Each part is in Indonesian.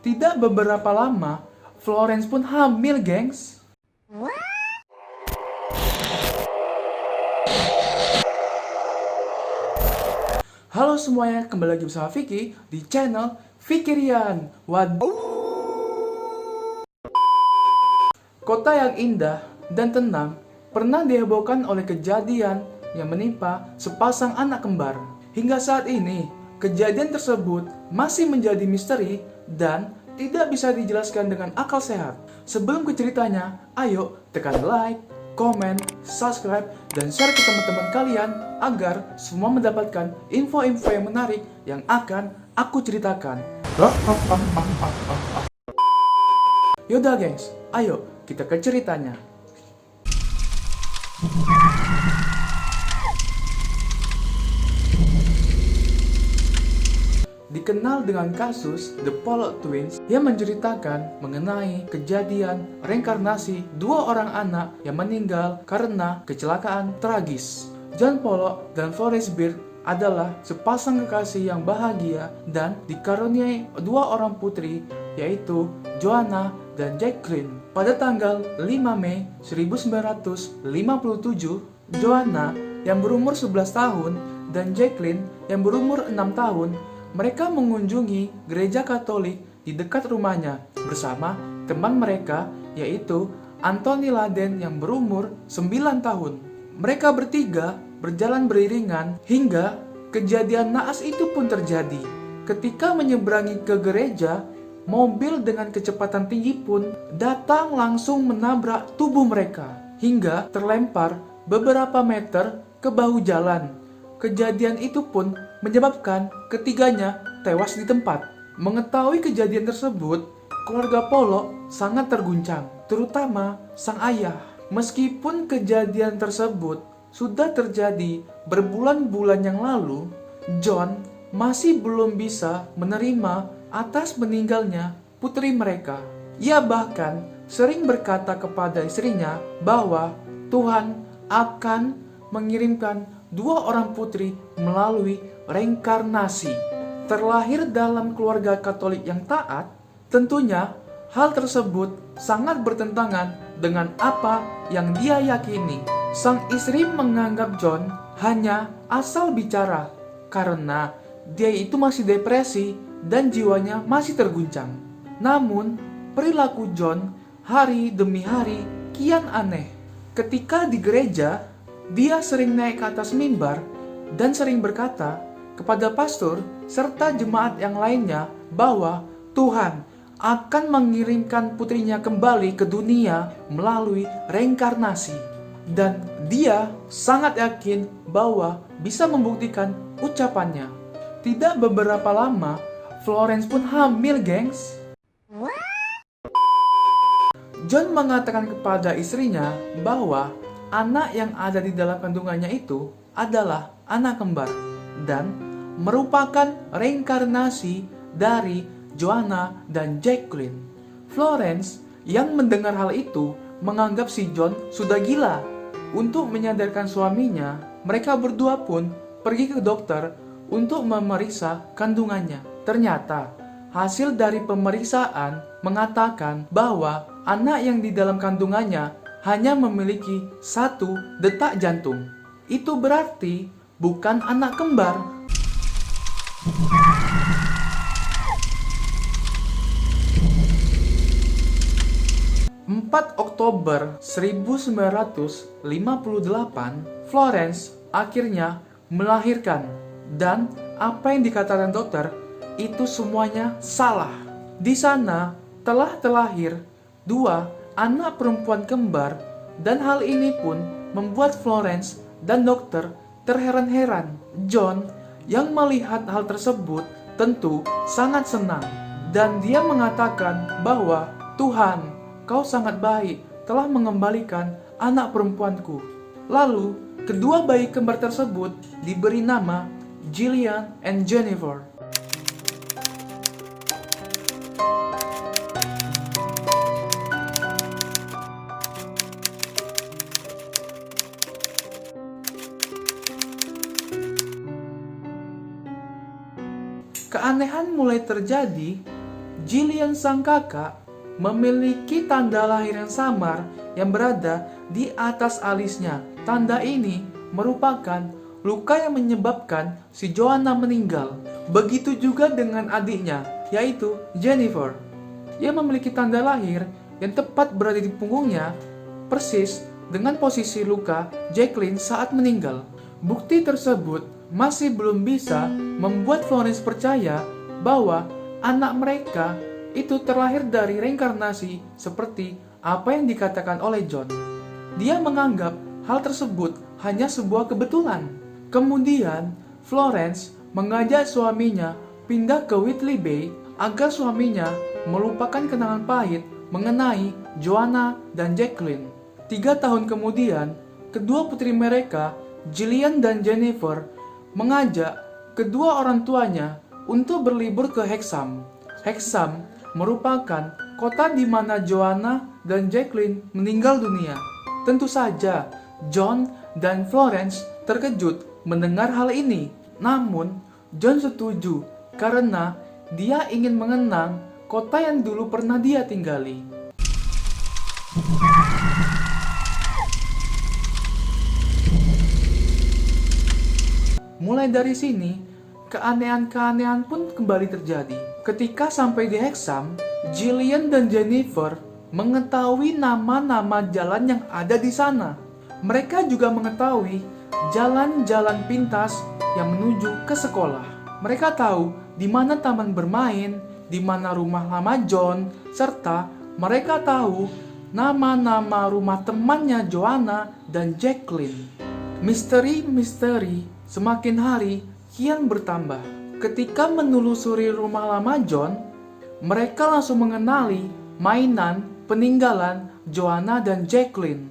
Tidak beberapa lama, Florence pun hamil, gengs. Halo semuanya, kembali lagi bersama Vicky di channel Fikirian. Kota yang indah dan tenang pernah dihebohkan oleh kejadian yang menimpa sepasang anak kembar. Hingga saat ini, kejadian tersebut masih menjadi misteri dan tidak bisa dijelaskan dengan akal sehat. Sebelum ke ceritanya, ayo tekan like, komen, subscribe, dan share ke teman-teman kalian agar semua mendapatkan info-info yang menarik yang akan aku ceritakan. Yaudah gengs, ayo kita ke ceritanya. Dikenal dengan kasus The Pollock Twins yang menceritakan mengenai kejadian reinkarnasi dua orang anak yang meninggal karena kecelakaan tragis. John Pollock dan Florence Bird adalah sepasang kekasih yang bahagia dan dikaruniai dua orang putri, yaitu Joanna dan Jacqueline. Pada tanggal 5 Mei 1957, Joanna yang berumur 11 tahun dan Jacqueline yang berumur 6 tahun, mereka mengunjungi gereja Katolik di dekat rumahnya bersama teman mereka, yaitu Anthony Laden yang berumur 9 tahun. Mereka bertiga berjalan beriringan hingga kejadian naas itu pun terjadi. Ketika menyeberangi ke gereja, mobil dengan kecepatan tinggi pun datang langsung menabrak tubuh mereka hingga terlempar beberapa meter ke bahu jalan. Kejadian itu pun menyebabkan ketiganya tewas di tempat. Mengetahui kejadian tersebut, keluarga Pollock sangat terguncang, terutama sang ayah. Meskipun kejadian tersebut sudah terjadi berbulan-bulan yang lalu, John masih belum bisa menerima atas meninggalnya putri mereka. Ia bahkan sering berkata kepada istrinya bahwa Tuhan akan mengirimkan dua orang putri melalui reinkarnasi. Terlahir dalam keluarga Katolik yang taat, tentunya hal tersebut sangat bertentangan dengan apa yang dia yakini. Sang istri menganggap John hanya asal bicara karena dia itu masih depresi dan jiwanya masih terguncang. Namun, perilaku John hari demi hari kian aneh. Ketika di gereja, dia sering naik ke atas mimbar dan sering berkata kepada pastor serta jemaat yang lainnya bahwa Tuhan akan mengirimkan putrinya kembali ke dunia melalui reinkarnasi. Dan dia sangat yakin bahwa bisa membuktikan ucapannya. Tidak beberapa lama, Florence pun hamil, gengs. John mengatakan kepada istrinya bahwa anak yang ada di dalam kandungannya itu adalah anak kembar dan merupakan reinkarnasi dari Joanna dan Jacqueline. Florence yang mendengar hal itu menganggap si John sudah gila. Untuk menyadarkan suaminya, mereka berdua pun pergi ke dokter untuk memeriksa kandungannya. Ternyata hasil dari pemeriksaan mengatakan bahwa anak yang di dalam kandungannya hanya memiliki satu detak jantung. Itu berarti bukan anak kembar. Oktober 1958, Florence akhirnya melahirkan. Dan apa yang dikatakan dokter itu semuanya salah. Di sana telah terlahir dua anak perempuan kembar, dan hal ini pun membuat Florence dan dokter terheran-heran. John yang melihat hal tersebut tentu sangat senang, dan dia mengatakan bahwa Tuhan, kau sangat baik telah mengembalikan anak perempuanku. Lalu kedua bayi kembar tersebut diberi nama Jillian and Jennifer. Keanehan mulai terjadi Jillian sang kakak memiliki tanda lahir yang samar yang berada di atas alisnya. Tanda ini merupakan luka yang menyebabkan si Joanna meninggal. Begitu juga dengan adiknya, yaitu Jennifer. Ia memiliki tanda lahir yang tepat berada di punggungnya, persis dengan posisi luka Jacqueline saat meninggal. Bukti tersebut masih belum bisa membuat Florence percaya bahwa anak mereka itu terlahir dari reinkarnasi seperti apa yang dikatakan oleh John. Dia menganggap hal tersebut hanya sebuah kebetulan. Kemudian, Florence mengajak suaminya pindah ke Whitley Bay agar suaminya melupakan kenangan pahit mengenai Joanna dan Jacqueline. 3 tahun kemudian, kedua putri mereka, Jillian dan Jennifer, mengajak kedua orang tuanya untuk berlibur ke Hexham. Hexham merupakan kota di mana Joanna dan Jacqueline meninggal dunia. Tentu saja, John dan Florence terkejut mendengar hal ini. Namun, John setuju karena dia ingin mengenang kota yang dulu pernah dia tinggali. Mulai dari sini, keanehan-keanehan pun kembali terjadi. Ketika sampai di Hexham, Jillian dan Jennifer mengetahui nama-nama jalan yang ada di sana. Mereka juga mengetahui jalan-jalan pintas yang menuju ke sekolah. Mereka tahu di mana taman bermain, di mana rumah lama John, serta mereka tahu nama-nama rumah temannya Joanna dan Jacqueline. Misteri-misteri semakin hari kian bertambah. Ketika menelusuri rumah lama John, mereka langsung mengenali mainan peninggalan Joanna dan Jacqueline.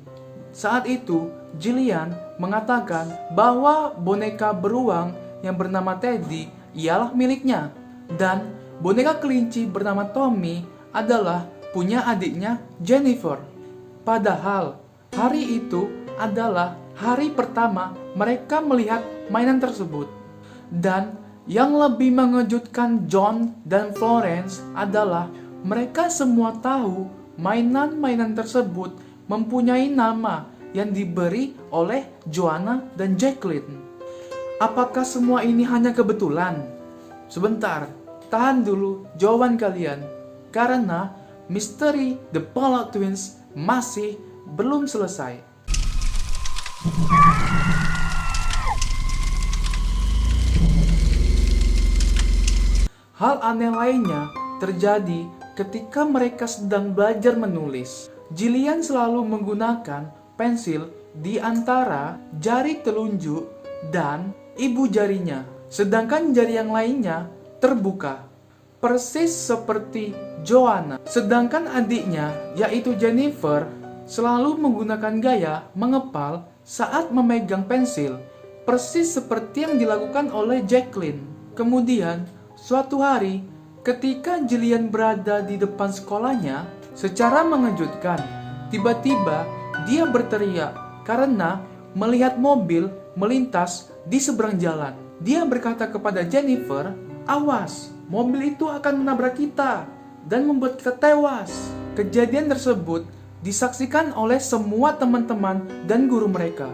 Saat itu, Jillian mengatakan bahwa boneka beruang yang bernama Teddy ialah miliknya, dan boneka kelinci bernama Tommy adalah punya adiknya Jennifer. Padahal hari itu adalah hari pertama mereka melihat mainan tersebut. Dan yang lebih mengejutkan John dan Florence adalah mereka semua tahu mainan-mainan tersebut mempunyai nama yang diberi oleh Joanna dan Jacqueline. Apakah semua ini hanya kebetulan? Sebentar, tahan dulu jawaban kalian, karena misteri The Pollock Twins masih belum selesai. Hal aneh lainnya terjadi ketika mereka sedang belajar menulis. Jillian selalu menggunakan pensil di antara jari telunjuk dan ibu jarinya, sedangkan jari yang lainnya terbuka, persis seperti Joanna. Sedangkan adiknya, yaitu Jennifer, selalu menggunakan gaya mengepal saat memegang pensil, persis seperti yang dilakukan oleh Jacqueline. Kemudian, suatu hari, ketika Jillian berada di depan sekolahnya, secara mengejutkan, tiba-tiba dia berteriak karena melihat mobil melintas di seberang jalan. Dia berkata kepada Jennifer, "Awas, mobil itu akan menabrak kita dan membuat kita tewas." Kejadian tersebut disaksikan oleh semua teman-teman dan guru mereka.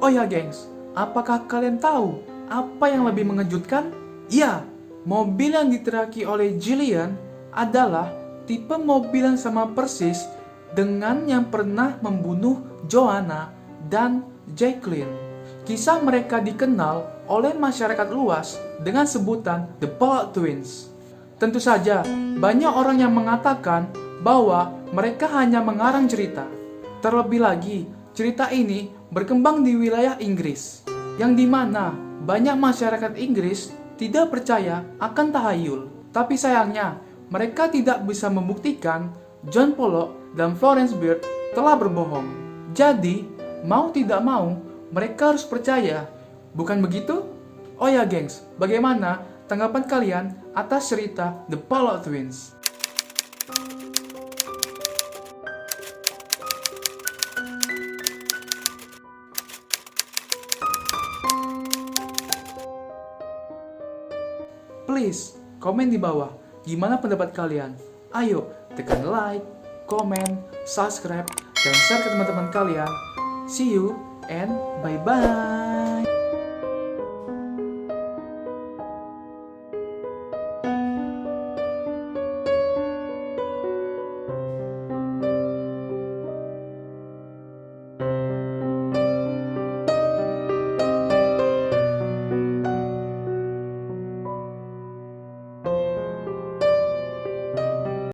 Oh ya gengs, apakah kalian tahu apa yang lebih mengejutkan? Ya, mobil yang diteriaki oleh Jillian adalah tipe mobil yang sama persis dengan yang pernah membunuh Joanna dan Jacqueline. Kisah mereka dikenal oleh masyarakat luas dengan sebutan The Pollock Twins. Tentu saja, banyak orang yang mengatakan bahwa mereka hanya mengarang cerita. Terlebih lagi, cerita ini berkembang di wilayah Inggris, yang dimana banyak masyarakat Inggris tidak percaya akan tahayul. Tapi sayangnya, mereka tidak bisa membuktikan John Pollock dan Florence Bird telah berbohong. Jadi, mau tidak mau, mereka harus percaya. Bukan begitu? Oh ya gengs, bagaimana tanggapan kalian atas cerita The Pollock Twins? Please, komen di bawah. Gimana pendapat kalian? Ayo tekan like, comment, subscribe, dan share ke teman-teman kalian. See you and bye-bye.